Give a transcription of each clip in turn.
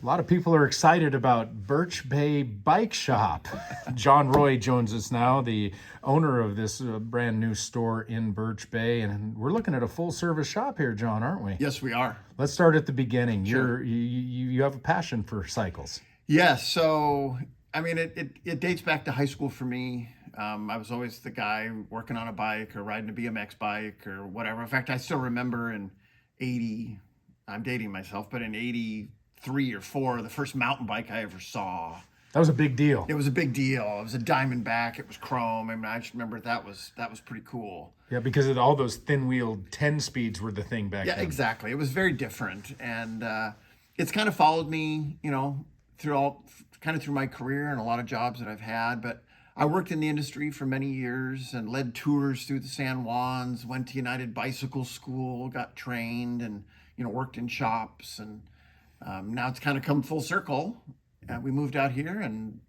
A lot of people are excited about Birch Bay Bike Shop. John Roy joins us now, the owner of this brand new store in Birch Bay. And we're looking at a full service shop here, John, aren't we? Yes, we are. Let's start at the beginning. Sure. You have a passion for cycles. Yes. So, I mean, it dates back to high school for me. I was always the guy working on a bike or riding a BMX bike or whatever. In fact, I still remember in 80, I'm dating myself, but in 83 or 4, the first mountain bike I ever saw. That was a big deal. It was a big deal. It was a Diamondback. It was chrome. I mean, I just remember that was pretty cool. Yeah, because of all those thin-wheeled 10 speeds were the thing back then. Yeah, exactly. It was very different, and it's kind of followed me, through my career and a lot of jobs that I've had. But I worked in the industry for many years and led tours through the San Juans. Went to United Bicycle School, got trained, and worked in shops. And now it's kind of come full circle. We moved out here, and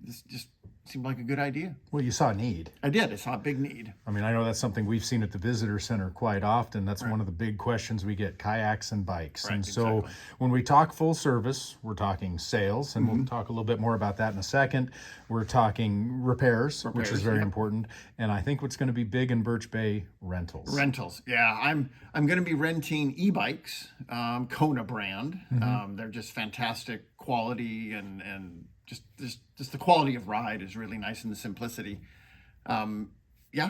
this just seemed like a good idea. Well, you saw a need. I did. I saw a big need. I mean, I know that's something we've seen at the visitor center quite often. That's Right. one of the big questions we get, kayaks and bikes. Right, And so exactly. when we talk full service, we're talking sales, and Mm-hmm. we'll talk a little bit more about that in a second. We're talking repairs, which is Repairs, very yeah. important. And I think what's going to be big in Birch Bay, rentals. Rentals. Yeah, I'm going to be renting e-bikes, Kona brand. They're just fantastic quality and just the quality of ride is really nice and the simplicity. Yeah,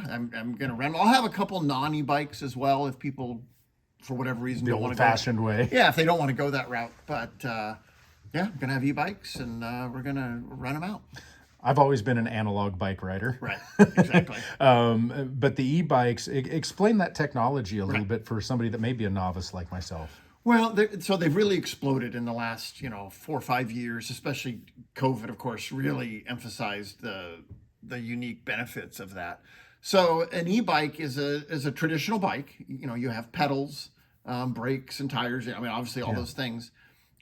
I'm going to rent. I'll have a couple non-e-bikes as well if people, for whatever reason, The don't want to go. old-fashioned way. Yeah, if they don't want to go that route. But yeah, I'm going to have e-bikes and we're going to rent them out. I've always been an analog bike rider. Right, exactly. But the e-bikes, explain that technology a little Right. bit for somebody that may be a novice like myself. Well, so they've really exploded in the last, 4 or 5 years, especially COVID, of course, really emphasized the unique benefits of that. So an e-bike is a traditional bike. You have pedals, brakes, and tires. I mean, obviously all those things,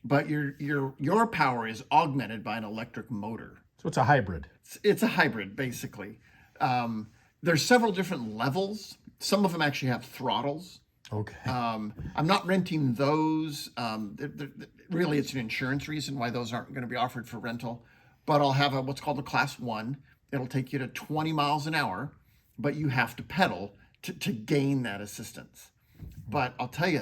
but your power is augmented by an electric motor. So it's a hybrid. It's a hybrid, basically. There's several different levels. Some of them actually have throttles. Okay. I'm not renting those. Really, it's an insurance reason why those aren't going to be offered for rental. But I'll have what's called a class 1. It'll take you to 20 miles an hour, but you have to pedal to gain that assistance. But I'll tell you,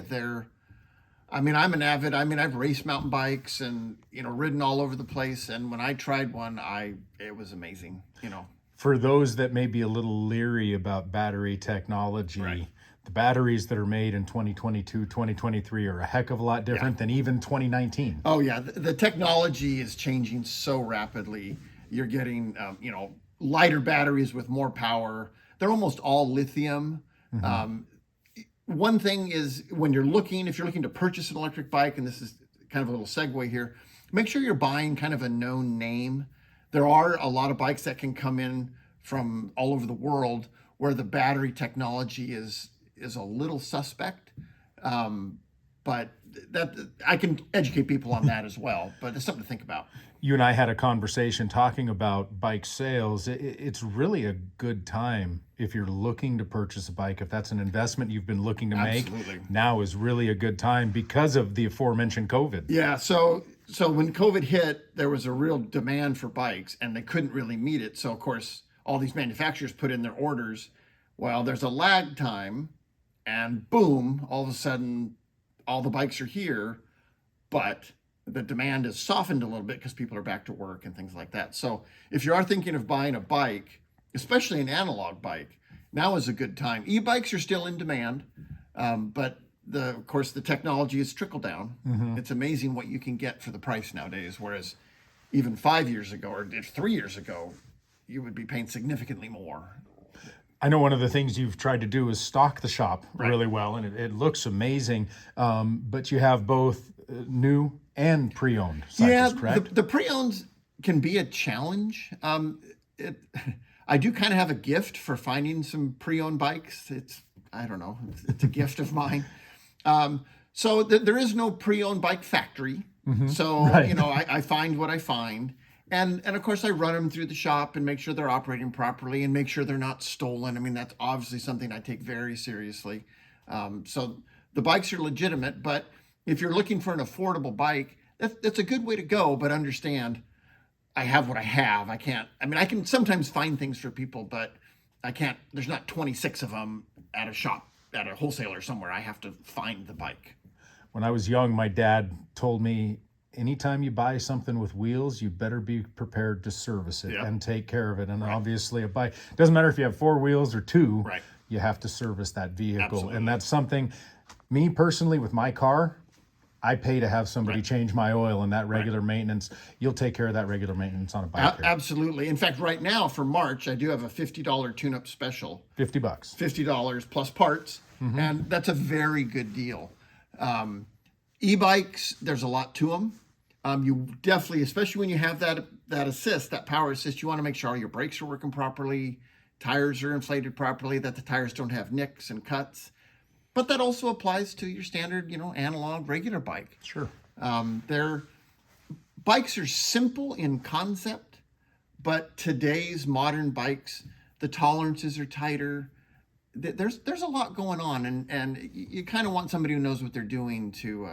I've raced mountain bikes and, ridden all over the place. And when I tried one, it was amazing, For those that may be a little leery about battery technology, Right. the batteries that are made in 2022, 2023 are a heck of a lot different than even 2019. Oh yeah, the technology is changing so rapidly. You're getting, lighter batteries with more power. They're almost all lithium. One thing is if you're looking to purchase an electric bike, and this is kind of a little segue here, make sure you're buying kind of a known name. There are a lot of bikes that can come in from all over the world where the battery technology is a little suspect. But that I can educate people on that as well. But it's something to think about. You and I had a conversation talking about bike sales. It's really a good time if you're looking to purchase a bike. If that's an investment you've been looking to make, Absolutely. now is really a good time because of the aforementioned COVID. Yeah, so when COVID hit, there was a real demand for bikes, and they couldn't really meet it. So of course, all these manufacturers put in their orders. Well, there's a lag time, and boom, all of a sudden, all the bikes are here, but the demand has softened a little bit because people are back to work and things like that. So if you are thinking of buying a bike, especially an analog bike, now is a good time. E-bikes are still in demand, but of course the technology is trickle down. It's amazing what you can get for the price nowadays, whereas even 5 years ago or 3 years ago, you would be paying significantly more. I know one of the things you've tried to do is stock the shop Right. really well, and it looks amazing. But you have both new and pre-owned cycles, correct? The pre-owns can be a challenge. I do kind of have a gift for finding some pre-owned bikes. I don't know, it's a gift of mine. So there is no pre-owned bike factory. So, Right. I find what I find. And of course, I run them through the shop and make sure they're operating properly and make sure they're not stolen. I mean, that's obviously something I take very seriously. So the bikes are legitimate, but if you're looking for an affordable bike, that's a good way to go, but understand I have what I have. I can't, I mean, I can sometimes find things for people, but I can't, there's not 26 of them at a shop, at a wholesaler somewhere. I have to find the bike. When I was young, my dad told me, anytime you buy something with wheels, you better be prepared to service it and take care of it. And obviously a bike, doesn't matter if you have 4 wheels or 2, you have to service that vehicle. Absolutely. And that's something, me personally, with my car, I pay to have somebody change my oil, and that regular maintenance, you'll take care of that regular maintenance on a bike. Absolutely. In fact, right now for March, I do have a $50 tune-up special. $50. $50 plus parts, and that's a very good deal. E-bikes, there's a lot to them. You definitely, especially when you have that assist, that power assist, you want to make sure all your brakes are working properly, tires are inflated properly, that the tires don't have nicks and cuts. But that also applies to your standard, analog, regular bike. Sure. Their bikes are simple in concept, but today's modern bikes, the tolerances are tighter. There's a lot going on, and you kind of want somebody who knows what they're doing to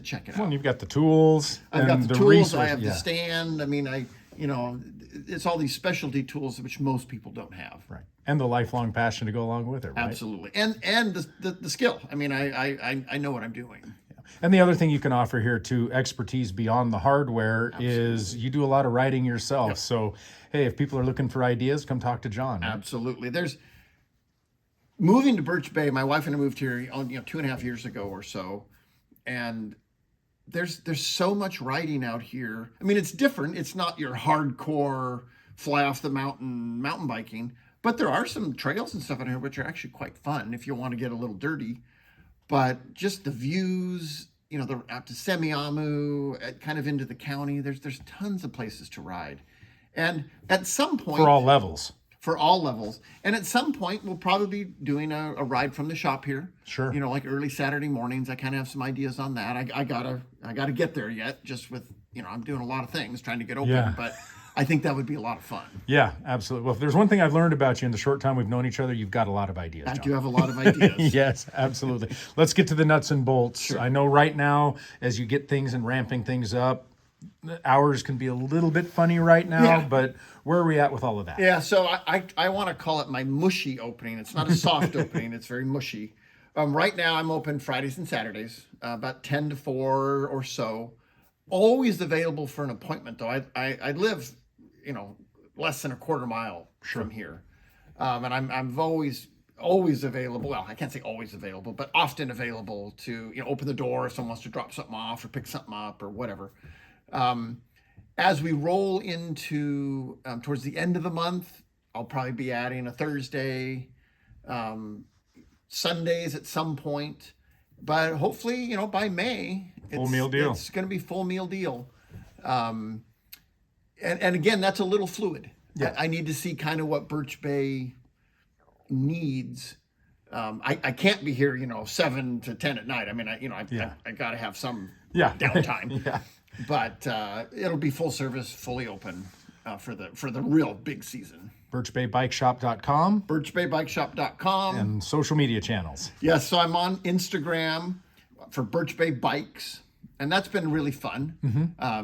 check it out. Well, you've got the tools. I've got the tools. I have the stand. I mean, it's all these specialty tools which most people don't have. Right. And the lifelong passion to go along with it, right? Absolutely. And the skill. I mean, I know what I'm doing. Yeah. And the other thing you can offer here too, expertise beyond the hardware, is you do a lot of writing yourself. Yep. So, hey, if people are looking for ideas, come talk to John. Absolutely. There's moving to Birch Bay. My wife and I moved here, 2.5 years ago or so, and there's so much riding out here. I mean, it's different. It's not your hardcore fly off the mountain biking, but there are some trails and stuff out here which are actually quite fun if you want to get a little dirty. But just the views, they're out to Semiahmoo, kind of into the county. There's tons of places to ride, and at some point for all levels. And at some point, we'll probably be doing a ride from the shop here. Sure. Like early Saturday mornings. I kind of have some ideas on that. I gotta get there yet. Just with I'm doing a lot of things trying to get open, but I think that would be a lot of fun. Yeah, absolutely. Well, if there's one thing I've learned about you in the short time we've known each other, you've got a lot of ideas, John. I do have a lot of ideas. Yes, absolutely. Let's get to the nuts and bolts. Sure. I know right now, as you get things and ramping things up, hours can be a little bit funny right now, but where are we at with all of that? Yeah, so I want to call it my mushy opening. It's not a soft opening. It's very mushy. Right now, I'm open Fridays and Saturdays, about 10 to 4 or so. Always available for an appointment, though. I live, less than a quarter mile from here. And I'm always available. Well, I can't say always available, but often available to, open the door if someone wants to drop something off or pick something up or whatever. As we roll into towards the end of the month, I'll probably be adding a Thursday, Sundays at some point, but hopefully, by May, full meal deal. It's going to be full meal deal. And again, that's a little fluid. Yeah. I need to see kind of what Birch Bay needs. I can't be here, 7 to 10 at night. I mean, I got to have some downtime. But it'll be full service, fully open for the real big season. BirchBayBikeShop.com. BirchBayBikeShop.com. And social media channels. Yes, so I'm on Instagram for Birch Bay Bikes, and that's been really fun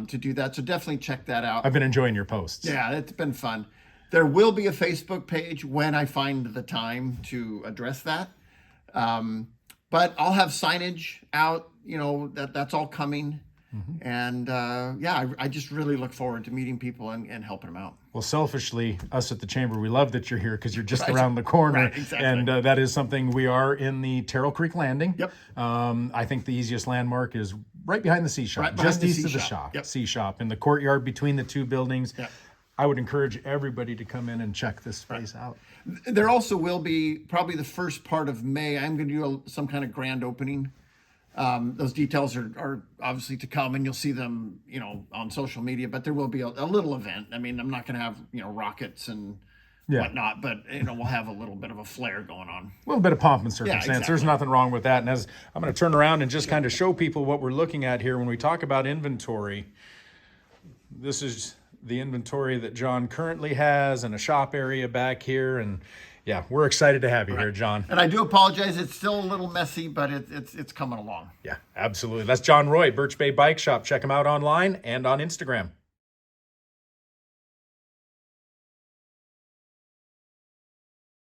to do that. So definitely check that out. I've been enjoying your posts. Yeah, it's been fun. There will be a Facebook page when I find the time to address that. But I'll have signage out, that's all coming. And I just really look forward to meeting people and helping them out. Well, selfishly, us at the Chamber, we love that you're here because you're just around the corner. Right, exactly. And that is something. We are in the Terrell Creek Landing. Yep. I think the easiest landmark is right behind the C Shop, just east of the shop. Yep. C Shop, in the courtyard between the two buildings. Yep. I would encourage everybody to come in and check this space out. There also will be probably the first part of May. I'm going to do some kind of grand opening. Those details are obviously to come, and you'll see them, on social media. But there will be a little event. I mean, I'm not going to have rockets and whatnot, but we'll have a little bit of a flair going on. A little bit of pomp and circumstance. Yeah, exactly. There's nothing wrong with that. And as I'm going to turn around and just kind of show people what we're looking at here when we talk about inventory. This is the inventory that John currently has, and a shop area back here, and Yeah, we're excited to have you here, John. And I do apologize. It's still a little messy, but it's coming along. Yeah, absolutely. That's John Roy, Birch Bay Bike Shop. Check him out online and on Instagram.